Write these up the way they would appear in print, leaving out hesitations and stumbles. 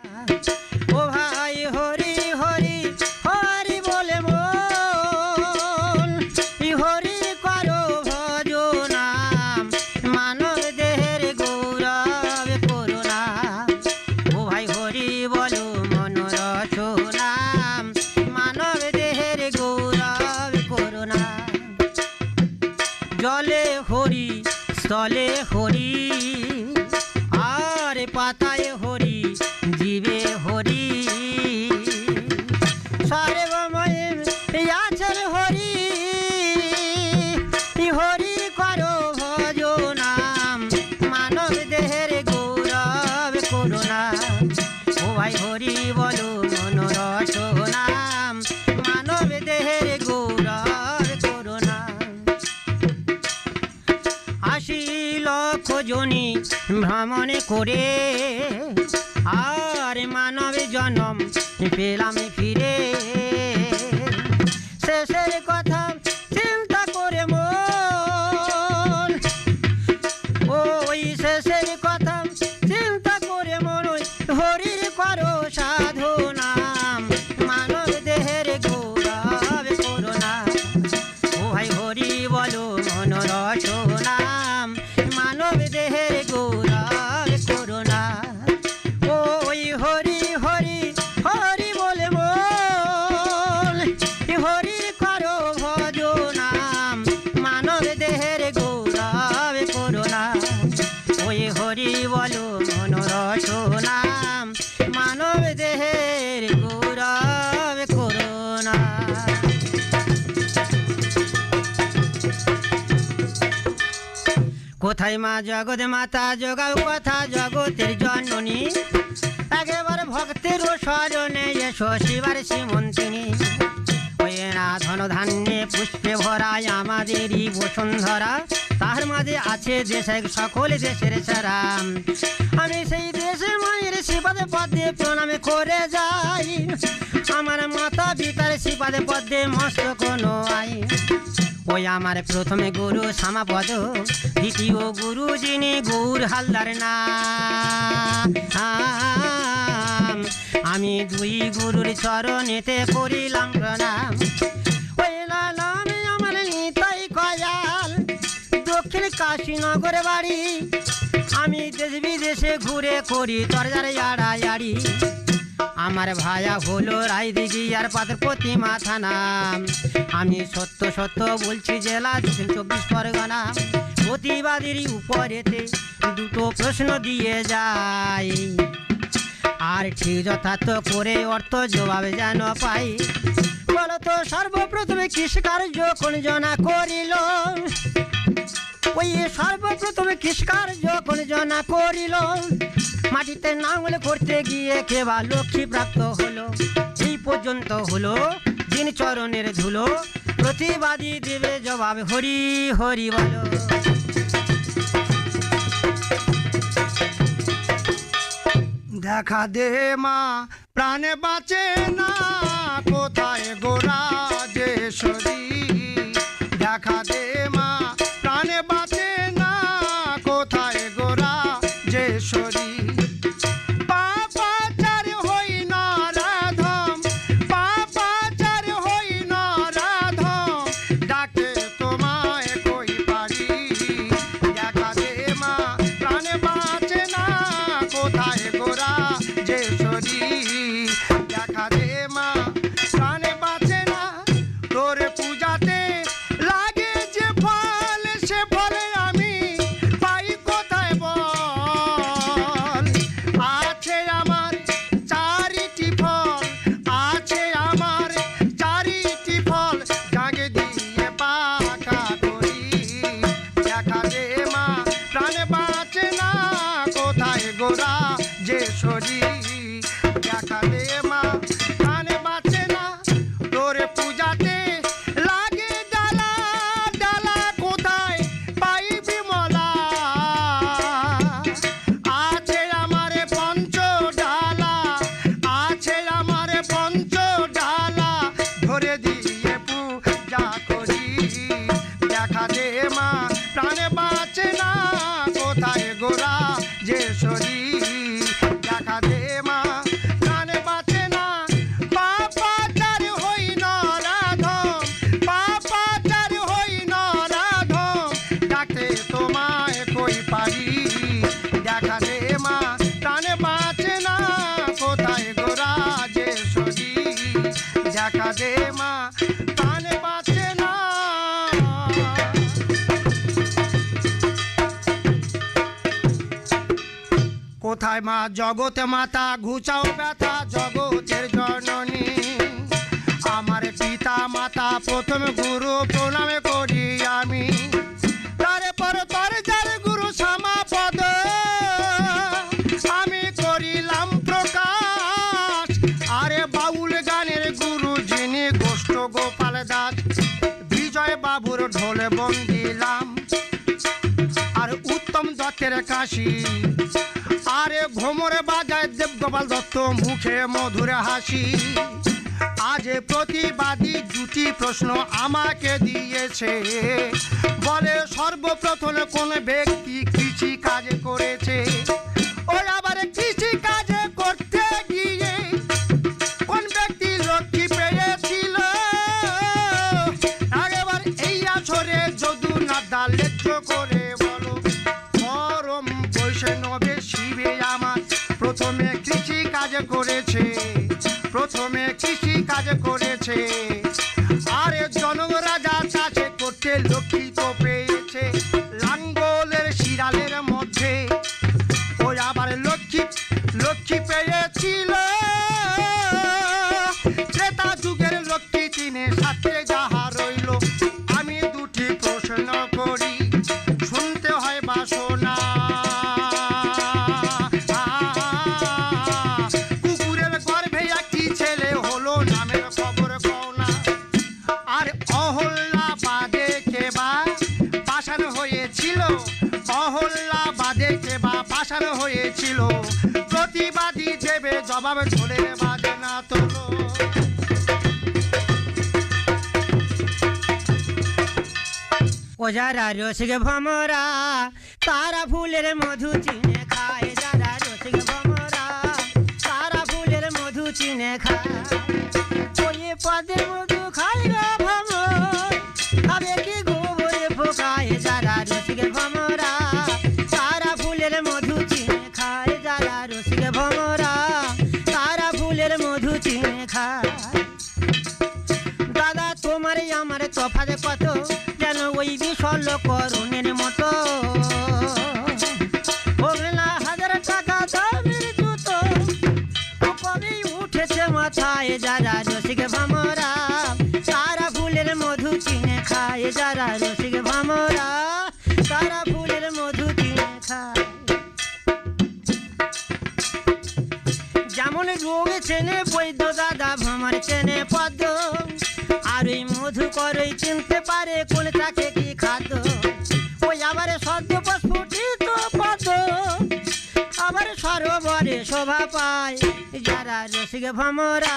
ও ভাই হরি হরি হরি বলে মন হরি করো ভজনাম মানব দেহের গৌরব করুণা ও ভাই হরি বলো মন রচনাম মানব দেহের গৌরব করুণা জলে হরি স্থলে হরি আর পাতায় হরি জীবে হরি সর্বময় আছেন হরি হরি করো ভজনাম মানব দেহের গৌরব করুণা ও ভাই হরি বলো মন রচনাম মানব দেহের গৌরব করুণা ৮০ লক্ষ জনি ভ্রমণ করে আর মানব জন্ম পেলাম ফিরে শেষের কথা চিন্তা করে মন ওই শেষের কথা চিন্তা করে মন হরির করো সাধনাম মানব দেহের গৌরব করুণা ও ভাই হরি বলো মন রচনাম মানব দেহের গৌরব করুণা ওই হরি হরি হরি বলে বল হরি করো ভজনাম মানব দেহের গৌরব করুণা ওই হরি বলো মন রচনাম মানব দেহের গৌরব করুণা কোথায় মা জগৎ মাতা যোগাও কথা জগতের জননী একেবারে ভক্তের স্মরণে এসো শিবার শ্রীমন্তিনী ওই না ধন ধান্যে পুষ্পে ভরায় আমাদেরই বসুন্ধরা তার মাঝে আছে দেশে সকল দেশের সারাম আমি সেই দেশের মায়ের শ্রীপাদে পদ্মে প্রণামে করে যাই আমার মাতা পিতার শ্রীপাদে পদ্মে মস্তক নোয়াই ওই আমার প্রথমে গুরু শ্যামাপদ দ্বিতীয় গুরু যিনি গৌর হালদার নাম আমি দুই গুরুর চরণেতে করিলাম প্রণাম ওই লালামে আমার নিতাই কয়াল দক্ষিণ কাশীনগর বাড়ি আমি দেশ বিদেশে ঘুরে করি তরজার আড়ায়াড়ি আমার ভায়া হলো রায়দিঘি আর পাথর প্রতিমা থানা আমি সত্য সত্য বলছি জেলা ২৪ পরগনা প্রতিবাদীর উপরেতে দুটো প্রশ্ন দিয়ে যায় আর ঠিক যথার্থ করে অর্থ জবাব যেন পাই বলতো সর্বপ্রথমে কৃষিকার্য কোন জনা করিল ওই সর্বপ্রথমে কৃষিকার্য কোন জনা করিল মাটিতে নাঙল করতে গিয়ে কেবা লক্ষ্মী প্রাপ্ত হলো এই পর্যন্ত হলো দিন চরণের ধুলো প্রতিবাদী দেবে জবাব হরি হরি বলো দেখা দে মা প্রাণে বাঁচে না কোথায় গোরা যেশ্বরী দেখা দে মা প্রাণে বাঁচে না কোথায় গোরা যেশ্বরী পাপাচার হই না রাধম পাপাচার হই না রাধম ডাকে তোমায় কই পারি দেখা দে মা প্রাণে বাঁচে না কোথায় গোরা যেশ্বরী দেখা দে মা প্রাণে বাঁচে না তোর পূজাতে লাগে যে ফল সে ফলে আমি পাই কোথায় বল আছে আমার চারিটি ফল আছে আমার চারিটি ফল জাগে দিয়ে পাকা করি দেখা দে মা প্রাণে বাঁচে না কোথায় গোরা যেশ্বরী দেখা দে মা প্রাণে বাঁচে না তোর পূজাতে লাগে ডালা ডালা কোথায় পাই বিমলা আছে আমার পঞ্চ ডালা আছে আমার পঞ্চ ডালা ধরে দিয়ে পূজা করি দেখা দে মা প্রাণে বাঁচে না কোথায় গোরা যেশ্বরী দেখা দে হায় মা জগৎ মাতা ঘুচাও ব্যথা জগতের জননী আমার পিতা মাতা প্রথম গুরু প্রণাম করি আমি তারপর তোর যার গুরু সমাপদ আমি করিলাম প্রকাশ আরে বাউল গানের গুরু যিনি গোষ্ঠ গোপাল দাস বিজয় বাবুর ঢোল বন্দিলাম আর উত্তম দত্তের কাশি আরে ঘোমর বাজায় দেবগোপাল দত্ত মুখে মধুর হাসি আজ প্রতিবাদী দুটি প্রশ্ন আমাকে দিয়েছে বলে সর্বপ্রথম কোন ব্যক্তি কৃষি কাজ করেছে ওই আবার কৃষি কাজ করতে গিয়ে কোন ব্যক্তি লক্ষ্মী পেয়েছিল আগেবার এই আসরে যদু না দালেচ্য করে বলো পরম বৈষ্ণবে শিবে আমার প্রথমে কৃষি কাজ করেছে প্রথমে কৃষি কাজ করেছে আরে জনক রাজা চাষে করতে লক্ষ্মী তো পেয়েছে লাঙ্গলের শিরালের মধ্যে ওই আবার লক্ষ্মী পেয়েছিল ত্রেতা যুগের লক্ষ্মী চিনে সাথে যাহা রইল আমি দুটি প্রশ্ন করি শুনতে হয় বাসনা কুকুরের গর্ভে একটি ছেলে হলো নামের খবর কওনা আর অহল্যাবাদে কেবা পাষাণ হয়েছিল অহল্যাবাদে কেবা পাষাণ হয়েছিল প্রতিবাদী দেবে জবাব ঢোলের বাজে না তোলো ও যারা রসিক ভমরা তারা ফুলের মধু চিনে খায় যারা রসিক ভমরা তারা ফুলের মধু চিনে খায় ওই পদের মধু খাই গো ভমর খাবে কি গোবরে ফোকায় যারা রসিক ভমরা তারা ফুলের মধু চিনে খায় যারা রসিক ভমরা তারা ফুলের মধু চিনে খায় দাদা তোমার আমার তফাতে কত যেন ওই বিশল করুণের মতো ওগলা 1000 টাকা দামের জুতো কবে উঠেছে মাথায় যারা রসিক ভমরা তারা ফুলের মধু চিনে খায় যারা রসিক ভমরা তারা ফুলের মধু চিনে খায় যেমন রোগ চেনে বৈদ্য দাদা ভ্রমর চেনে পদ্ম আর ওই মধু করই চিনতে পারে কোন তাকে কি খাদ্য ওই আবার সদ্য স্ফুটিত পদ্ম আবার সরোবরে শোভা পায় যারা রসিক ভমরা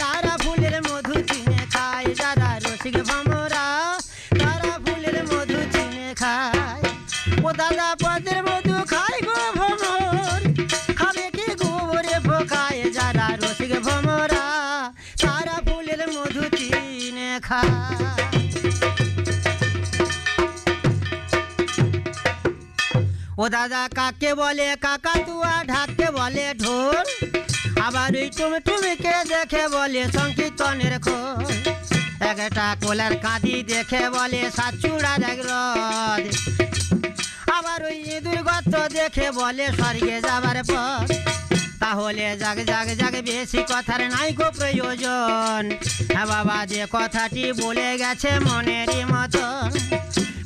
তারা ফুলের মধু চিনে খায় যারা রসিক ভমরা তারা ফুলের মধু চিনে খায় ও দাদা পদের মধু খায় গো ভমর খাবে কি গোবরে ফোকায় যারা রসিক ভমরা তারা ফুলের মধু চিনে খায় ও দাদা কাকে বলে কাকাতুয়া ঢাককে বলে ঢোল আবার ওই টুমটুমিকে দেখে বলে সংকীর্তনের খোল একটা কোলার কাঁদি দেখে বলে সাতচূড়ার এক রথ আবার ওই ইঁদুর গর্ত দেখে বলে স্বর্গে যাবার পথ তাহলে জাগ জাগ জাগ বেশি কথার নাই গো প্রয়োজন হ্যাঁ বাবা যে কথাটি বলে গেছে মনেরই মতন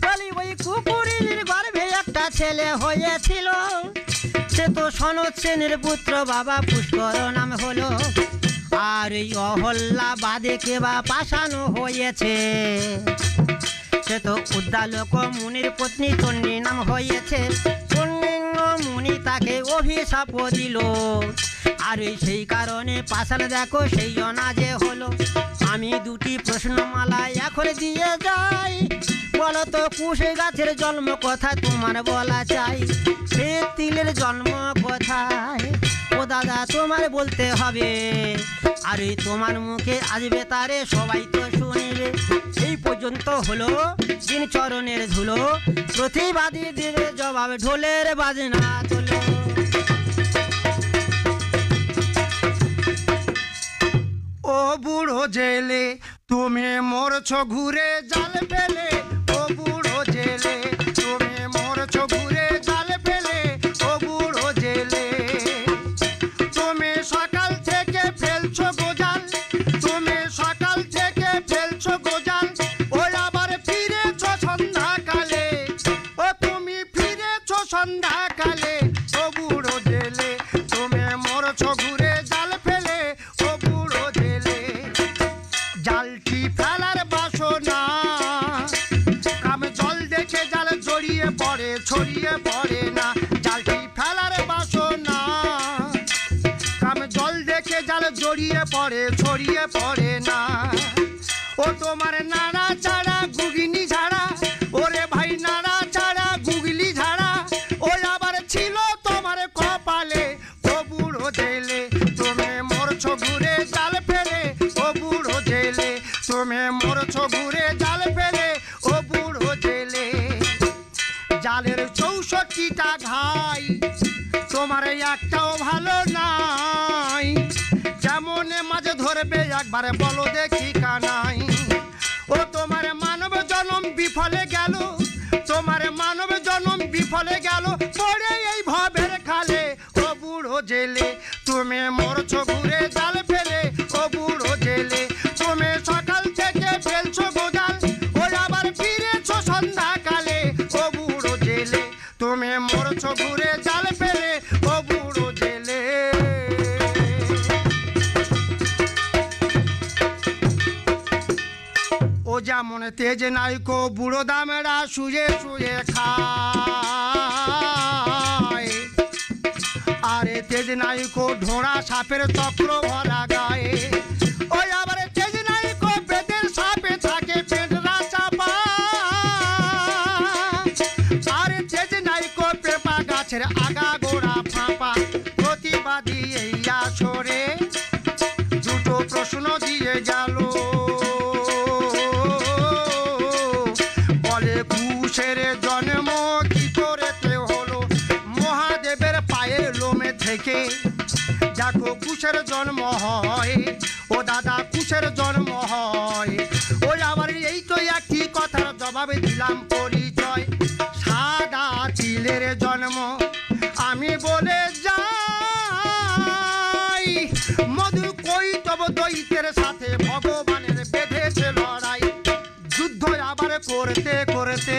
বলি ওই কুকুরের গর্ভে একটা ছেলে হয়েছিল সে তো সনৎ সেনের পুত্র বাবা পুষ্কর নাম হলো আর এই অহল্যাবাদে কেবা পাষাণ হয়েছে সে তো উদ্দালক মুনির পত্নী চণ্ডী নাম হয়েছে চণ্ডী মুনি তাকে অভিশাপ দিল আর সেই কারণে পাষাণ দেখো সেই অনাজে হলো আমি দুটি প্রশ্নমালা এখন দিয়ে যাই বলো তো কুশে গাছের জন্ম কথা তোমার বলা চাই সে তিলের জন্ম কোথায় ও দাদা তোমার বলতে হবে আর তোমার মুখে আসবে তারে সবাই তো শুনবে এই পর্যন্ত হলো দিন চরণের ধুলো প্রতিবাদী দেবে জবাব ঢোলের বাজনা তোলো ও বুড়ো জেলে তুমি মরছ ঘুরে জাল ফেলে ও বুড়ো জেলে তুমি মরছ ঘুরে জাল ফেলে ও বুড়ো জেলে সকাল থেকে ফেলছো গোজাল, তুমি সকাল থেকে ফেলছো গোজাল, ওই আবার ফিরেছো সন্ধ্যাকালে, ও তুমি ফিরেছো সন্ধ্যাকালে, ও বুড়ো জেলে তুমি মরছো ঘুরে জাল ফেলে, ও বুড়ো জেলে। জালটি ফেলার বাসনা, কামে জল দেখে জাল জড়িয়ে পড়ে ছড়িয়ে পড়ে না, জালটি ফেলার বাসনা, কামে জল দেখে জাল জড়িয়ে পড়ে ছড়িয়ে পড়ে না। ও তোমার নাড়া চাড়া গুগিনি ঝাড়া, ওরে ভাই নাড়া চাড়া গুগলি ঝাড়া, ওই আবার ছিল তোমার কপালে, ও বুড়ো জেলে তুমি মরছো ঘুরে জাল ফেলে, ও বুড়ো জেলে তুমি মরছো ঘুরে জাল ফেলে, ও বুড়ো জেলে। জালের 64টা ঘাই, তোমার একটাও ভালো নাই, যেমন মাঝে ধরবে একবারে বলো দেখি কানাই। ও তোমার মানব জনম বিফলে গেল, তোমার মানব জনম বিফলে গেল, পড়ে এই ভবের খালে, ও বুড়ো জেলে তুমি মরছো ঘুরে জাল ফেলে, ও বুড়ো জেলে তুমি সকাল থেকে ফেলছো গোজাল, ও আবার ফিরেছো সন্ধ্যাকালে, ও বুড়ো জেলে তুমি মরছো ঘুরে জাল ফেলে, ও বুড়ো জেলে। ও যেমন তেজ নাইকো বুড়ো দামেরা শুয়ে শুয়ে খায়, আরে তেজ নাইকো ঢোড়া সাপের চক্র ভরা গায়ে, ওই আবার তেজ নাইকো বেদের সাপে থাকে পেটরা চাপা, আরে তেজ নাইকো পেপা গাছের আগা গোড়া ফাঁপা। প্রতিবাদী এই আসরে দুটো প্রশ্ন দিয়ে গেল, বলে কুশের জন্ম কি করেতে হলো, মহাদেবের পায়ের লোমে থেকে দেখো কুশের জন্ম হয়, ও দাদা কুশের জন্ম হয়। ওই আবার এই তো একই কথার জবাবে দিলাম পরিচয়, সাদা চিলের জন্ম আমি বলে যাই, মধু কৈতব দৈত্যের সাথে ভগবানের বেঁধেছে লড়াই, যুদ্ধ আবার করতে করতে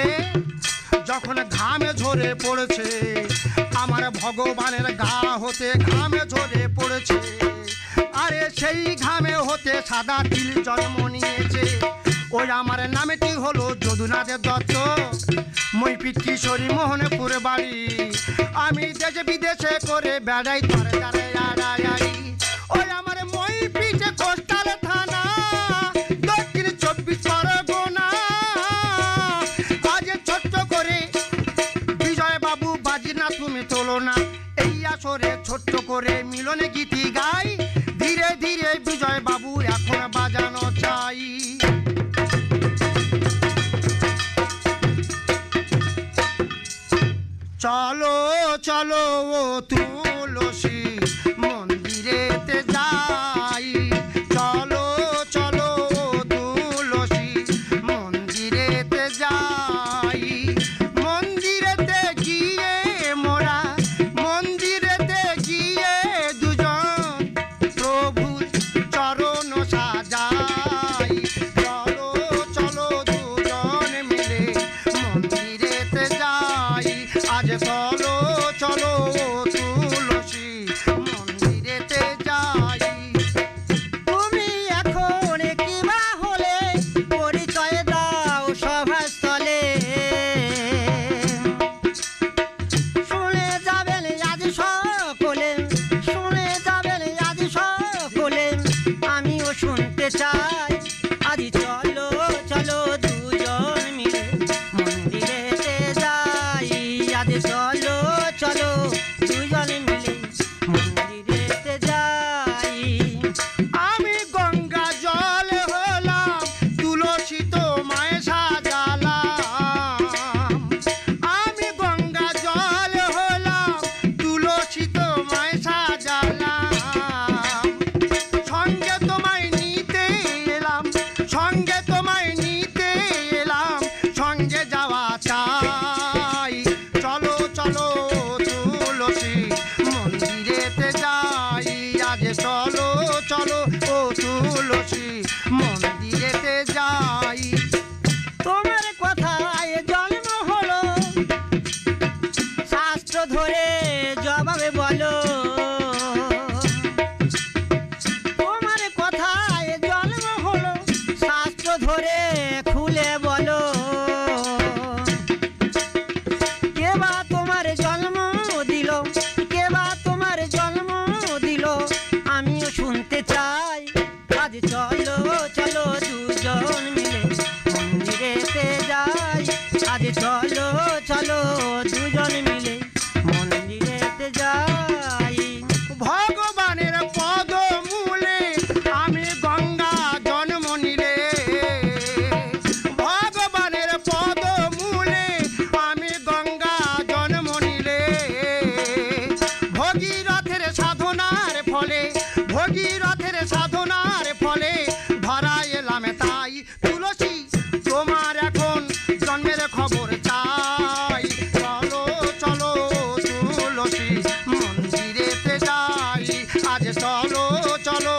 যখন ঘামে ঝরে পড়েছে, আমার ভগবানের গা হতে ঘামে ঝরে পড়েছে, আরে সেই ঘামে হতে সাদা তিল জন্ম নিয়েছে। ওই আমার নামটি হলো যদুনাথের দত্ত, মইপিট কিশোরী মোহনপুর বাড়ি, আমি দেশে বিদেশে করে বেড়াই তারে তারে আড়াই। ওই আমার মইপিটে কোস্টাল থানা, দক্ষিণ 24 পরগনা, আজ ছোট্ট করে বিজয় বাবু বাজি না তুমি তোলো না, এই আসরে ছোট্ট করে মিলনে গীতি গাই, ধীরে ধীরে বিজয় বাবু এখন বাজানো চাই। চলো চলো ও তুলসী মন্দিরেতে যাই, চলো চলো ও তুলসী মন্দিরেতে যাই, মন্দিরেতে গিয়ে মোরা মন্দিরেতে গিয়ে দুজন প্রভু চরণ সাজাই, চলো চলো দুজন মিলে মন্দিরেতে যাই, আজ চলো চলো তুলসী মন্দিরেতে যাই। তুমি এখন কিবা হলে পরিচয় দাও সভাস্থলে, শুনে যাবেন আজ সকলে, শুনে যাবেন আজ সকলে, আমিও শুনতে চাই, আজ চলো চলো দুজন মিলে মন্দিরেতে যাই, আজ চলো চলো দুজন মিলে মন্দিরেতে যাই। আমি গঙ্গা জল হলাম তুলসী তোমায় সাজালাম, আমি গঙ্গা জল হলাম তুলসী তোমায় সাজালাম, সঙ্গে তোমায় নিতে চলো চলো ও তুলসী মন্দিরেতে যাই। তোমার কথায় জন্ম হলো, শাস্ত্র ধরে জবাবে বলো। তোমার কথায় জন্ম হলো, শাস্ত্র ধরে খুলে বলো। কে বা তোমার জন্ম দিল, কে বা তোমার জন্ম দিল, আমিও শুনতে চাই। আজ চলো চলো দুজন মিলে মন্দিরেতে যাই। আজ চলো চলো দুজন মিলে মন্দিরেতে যাই। ভগবানের পদ মূলে আমি গঙ্গা জন্ম নিলে, ভগবানের পদ মূলে আমি গঙ্গা জন্ম নিলে। ভগীরথের সাধনার ফলে, ভগীরথের সাধনার ফলে ধরা এলাম তাই। তুলসী তোমার এখন জন্মের খবর চাই। চলো চলো তুলসী মন্দিরেতে যাই। আজ চলো চলো